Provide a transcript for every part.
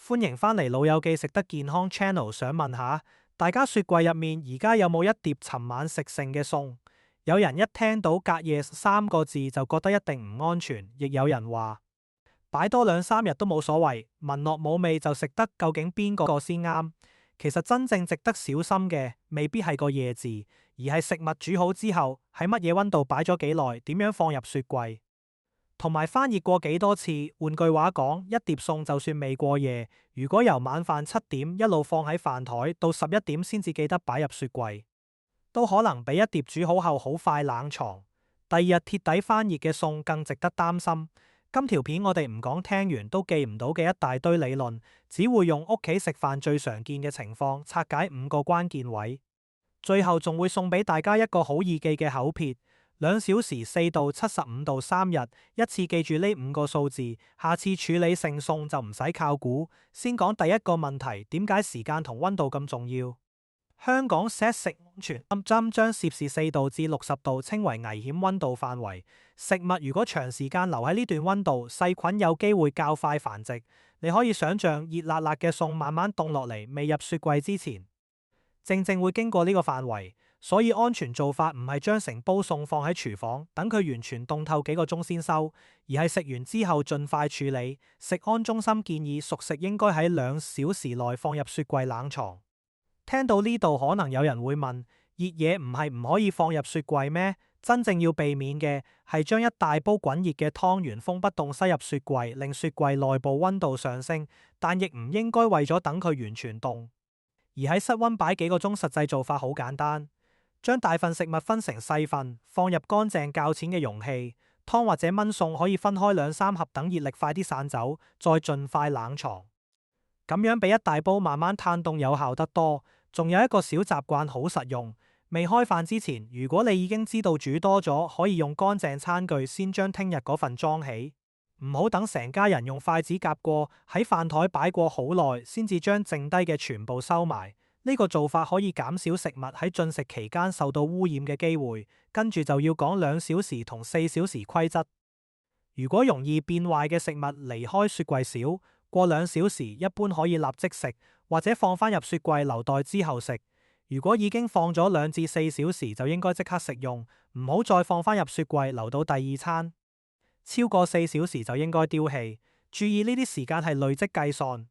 歡迎返嚟老友記食得健康 Channel， 想問下大家雪櫃入面而家有冇一碟尋晚食剩嘅餸？有人一聽到隔夜三個字就覺得一定唔安全，亦有人話擺多兩三日都冇所謂，聞落冇味就食得，究竟邊個先啱？其實真正值得小心嘅未必係個夜字，而係食物煮好之後喺乜嘢溫度擺咗幾耐，點樣放入雪櫃，同埋翻熱過幾多次。換句話講，一碟餸就算未過夜，如果由晚飯7點一路放喺飯台到11點先至記得擺入雪櫃，都可能比一碟煮好後好快冷藏，第二日鐵底翻熱嘅餸更值得擔心。今條片我哋唔講聽完都記唔到嘅一大堆理論，只會用屋企食飯最常見嘅情況拆解5個關鍵位，最後仲會送俾大家一個好易記嘅口訣：2小時、4度、75度、3日，一次記住呢5個數字，下次處理剩餸就唔使靠估。先講第一個問題，點解時間同溫度咁重要？香港 SET 食安全監針將攝氏4度至60度稱為危險溫度範圍，食物如果長時間留喺呢段溫度，細菌有機會較快繁殖。你可以想象熱辣辣嘅餸慢慢凍落嚟，未入雪櫃之前，正正會經過呢個範圍。所以安全做法唔係將成煲餸放喺廚房等佢完全凍透幾個鐘先收，而係食完之後盡快處理。食安中心建議熟食應該喺2小時內放入雪櫃冷藏。聽到呢度可能有人會問，熱嘢唔係唔可以放入雪櫃咩？真正要避免嘅係將一大煲滾熱嘅湯原封不動塞入雪櫃，令雪櫃內部溫度上升，但亦唔應該為咗等佢完全凍而喺室溫擺幾個鐘。實際做法好簡單，將大份食物分成細份，放入乾淨較淺嘅容器。湯或者炆餸可以分開2-3盒，等熱力快啲散走，再盡快冷藏。咁樣比一大煲慢慢攤凍有效得多。仲有一個小習慣好實用，未開飯之前，如果你已經知道煮多咗，可以用乾淨餐具先將聽日嗰份裝起，唔好等成家人用筷子夾過喺飯台擺過好耐，先至將剩低嘅全部收埋。呢個做法可以減少食物喺進食期間受到污染嘅機會。跟住就要講2小時同4小時規則。如果容易變壞嘅食物離開雪櫃少過2小時，一般可以立即食，或者放返入雪櫃留待之後食。如果已經放咗2至4小時，就應該即刻食用，唔好再放返入雪櫃留到第二餐。超過4小時就應該丟棄。注意呢啲時間係累積計算，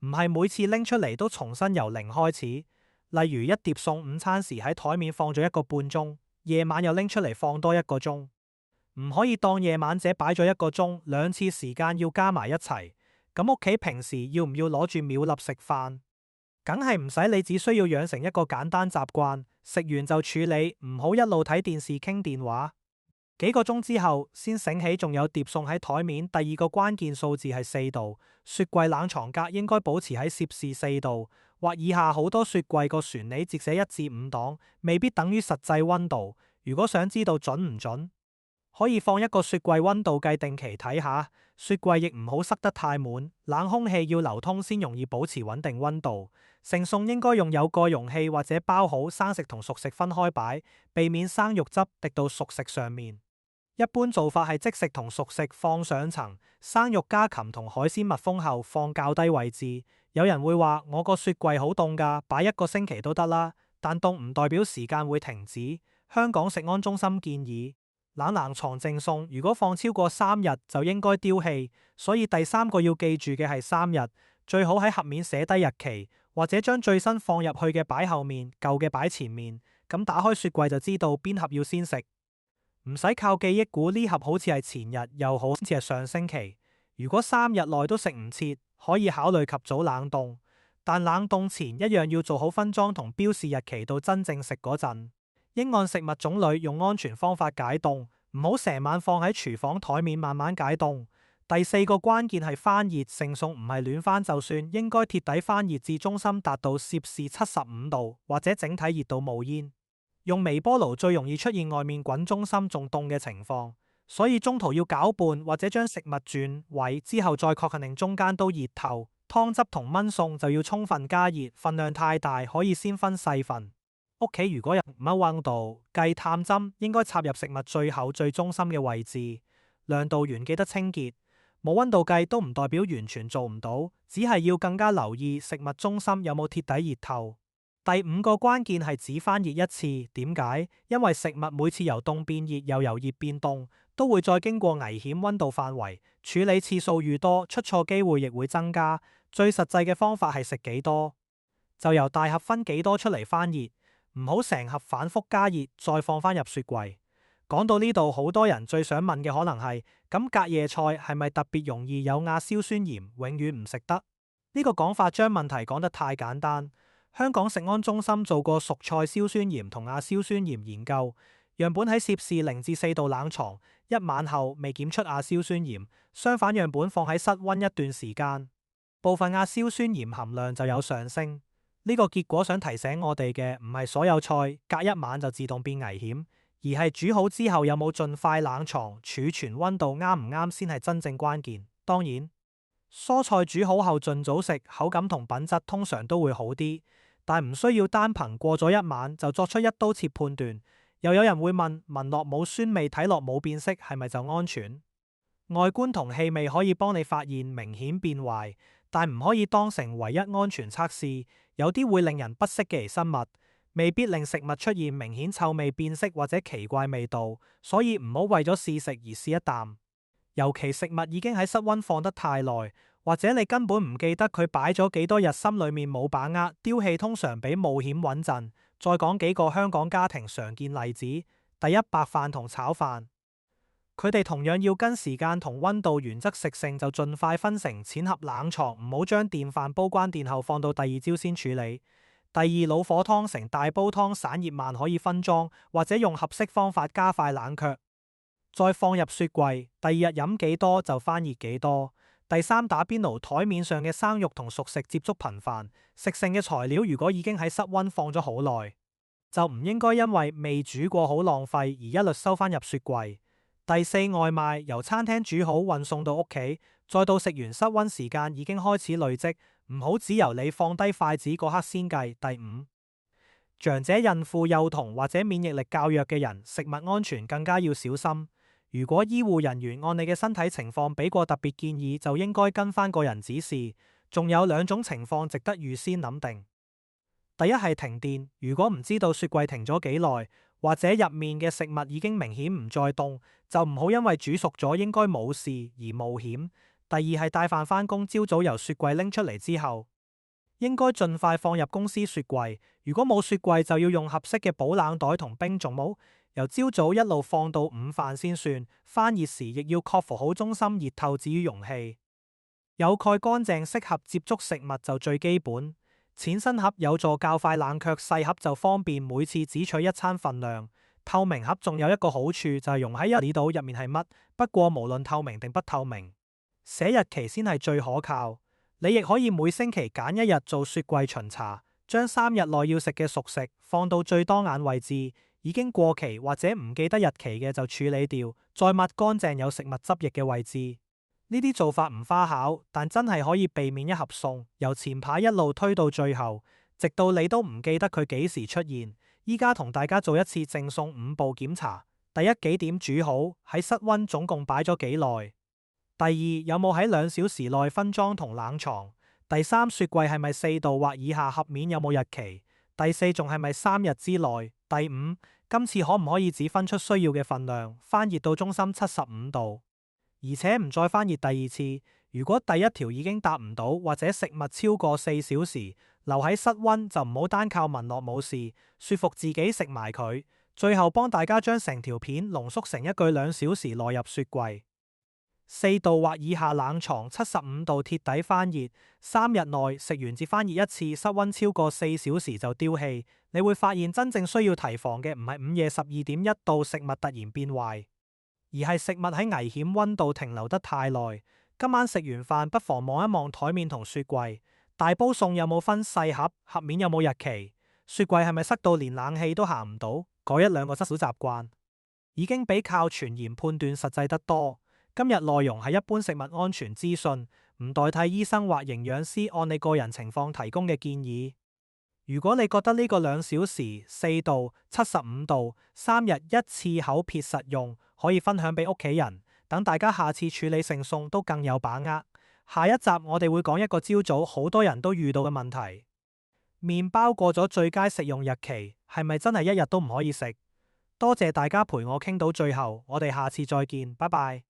唔係每次拎出嚟都重新由零開始。例如一碟餸午餐時喺台面放咗1個半鐘，夜晚又拎出嚟放多1個鐘，唔可以當夜晚者擺咗1個鐘，2次時間要加埋一齊。咁屋企平時要唔要攞住秒粒食飯？梗係唔使，你只需要養成一個簡單習慣，食完就處理，唔好一路睇電視傾電話。幾個鐘之後先醒起仲有碟餸喺台面。第二個關鍵數字係4度，雪櫃冷藏格應該保持喺攝氏4度或以下。好多雪櫃個旋鈕折寫1至5檔，未必等於實際溫度。如果想知道準唔準，可以放一個雪櫃溫度計定期睇下。雪櫃亦唔好塞得太滿，冷空氣要流通先容易保持穩定溫度。剩餸應該用有蓋容器或者包好，生食同熟食分開擺，避免生肉汁滴到熟食上面。一般做法係即食同熟食放上層，生肉家禽同海鮮密封後放較低位置。有人會話我個雪櫃好凍㗎，擺1個星期都得啦，但凍唔代表時間會停止。香港食安中心建議冷藏剩餸如果放超過3日就應該丟棄，所以第3個要記住嘅係3日，最好喺盒面寫低日期，或者將最新放入去嘅擺後面，舊嘅擺前面，咁打開雪櫃就知道邊盒要先食，唔使靠記憶估呢盒好似係前日，又好似係上星期。如果3日內都食唔切，可以考慮及早冷凍，但冷凍前一樣要做好分裝同標示日期到真正食嗰陣。應按食物種類用安全方法解凍，唔好成晚放喺廚房台面慢慢解凍。第4個關鍵係翻熱，剩餸唔係暖翻就算，應該鐵底翻熱至中心達到攝氏75度，或者整體熱到冒煙。用微波爐最容易出現外面滾中心仲凍嘅情況，所以中途要攪拌或者將食物轉位之後再確認令中間都熱透。湯汁同炆餸就要充分加熱，份量太大可以先分細份。屋企如果有乜溫度計探針，應該插入食物最後最中心嘅位置。亮度完記得清潔，冇溫度計都唔代表完全做唔到，只係要更加留意食物中心有冇鐵底熱透。第五個關鍵係只翻熱一次，點解？因為食物每次由凍變熱又由熱變凍，都會再經過危險溫度範圍，處理次數愈多，出錯機會亦會增加。最實際嘅方法係食幾多，就由大盒分幾多出嚟翻熱，唔好成盒反覆加熱再放翻入雪櫃。講到呢度，好多人最想問嘅可能係，咁隔夜菜係咪特別容易有亞硝酸鹽，永遠唔食得？呢個講法將問題講得太簡單。香港食安中心做過熟菜硝酸鹽同亞硝酸鹽研究，樣本喺攝氏0至4度冷藏，一晚後未檢出亞硝酸鹽，相反樣本放喺室溫一段時間，部分亞硝酸鹽含量就有上升。呢個結果想提醒我哋嘅唔係所有菜隔一晚就自動變危險，而係煮好之後有冇盡快冷藏，儲存溫度啱唔啱先係真正關鍵。當然，蔬菜煮好後盡早食，口感同品質通常都會好啲，但唔需要單憑過咗一晚就作出一刀切判斷。又有人會問，聞落冇酸味，睇落冇變色，係咪就安全？外觀同氣味可以幫你發現明顯變壞，但唔可以當成唯一安全測試。有啲會令人不適嘅微生物，未必令食物出現明顯臭味、變色或者奇怪味道，所以唔好為咗試食而試一啖。尤其食物已經喺室溫放得太耐，或者你根本唔記得佢擺咗幾多日，心裏面冇把握，丟棄通常比冒險穩陣。再講幾個香港家庭常見例子：第一，白飯同炒飯，佢哋同樣要跟時間同溫度原則，食剩就盡快分成淺盒冷藏，唔好將電飯煲關電後放到第二朝先處理。第二，老火湯成大煲湯，散熱慢可以分裝，或者用合適方法加快冷卻，再放入雪櫃，第二日飲幾多就翻熱幾多。第三，打邊爐台面上嘅生肉同熟食接觸頻繁，食剩嘅材料如果已經喺室溫放咗好耐，就唔應該因為未煮過好浪費而一律收翻入雪櫃。第四，外賣由餐廳煮好運送到屋企，再到食完室溫時間已經開始累積，唔好只由你放低筷子嗰刻先計。第五，長者、孕婦、幼童或者免疫力較弱嘅人，食物安全更加要小心。如果醫護人員按你嘅身體情況俾過特別建議，就應該跟翻個人指示。仲有兩種情況值得預先諗定。第一係停電，如果唔知道雪櫃停咗幾耐，或者入面嘅食物已經明顯唔再凍，就唔好因為煮熟咗應該冇事而冒險。第二係帶飯返工，朝早由雪櫃拎出嚟之後，應該盡快放入公司雪櫃。如果冇雪櫃，就要用合適嘅保冷袋同冰，仲冇由朝早一路放到午飯先算。翻熱時亦要確保好中心熱透至於容器，有蓋乾淨適合接觸食物就最基本。淺身盒有助較快冷卻，細盒就方便每次只取一餐份量。透明盒仲有一個好處就係溶喺一理到入面係乜，不過無論透明定不透明，寫日期先係最可靠。你亦可以每星期揀一日做雪櫃巡查，將3日內要食嘅熟食放到最當眼位置，已經過期或者唔記得日期嘅就處理掉，再抹乾淨有食物汁液嘅位置。呢啲做法唔花巧，但真係可以避免一盒餸由前排一路推到最後，直到你都唔記得佢幾時出現。依家同大家做一次贈送5步檢查：第一，幾點煮好，喺室溫總共擺咗幾耐；第二，有冇喺2小時內分裝同冷藏；第三，雪櫃係咪4度或以下，盒面有冇日期；第四，仲係咪3日之內；第五，今次可唔可以只分出需要嘅份量，翻熱到中心75度，而且唔再翻熱第二次。如果第一條已經達唔到，或者食物超過4小時留喺室溫，就唔好單靠聞落冇事，說服自己食埋佢。最後幫大家將成條片濃縮成一句：2小時內入雪櫃，4度或以下冷藏，75度鐵底翻熱，3日內食完至翻熱一次，室溫超過4小時就丟棄。你會發現真正需要提防嘅唔係午夜12.1度食物突然變壞，而係食物喺危險溫度停留得太耐。今晚食完飯不妨望一望台面同雪櫃，大煲餸有冇分細盒，盒面有冇日期，雪櫃係咪塞到連冷氣都行唔到？改1-2個小習慣已經比靠傳言判斷實際得多。今日內容係一般食物安全資訊，唔代替醫生或營養師按你個人情況提供嘅建議。如果你覺得呢個2小時、4度、75度、3日一次口撇實用，可以分享俾屋企人。等大家下次處理剩餸都更有把握。下一集我哋會講一個朝早好多人都遇到嘅問題：麵包過咗最佳食用日期，係咪真係一日都唔可以食？多謝大家陪我傾到最後，我哋下次再見，拜拜。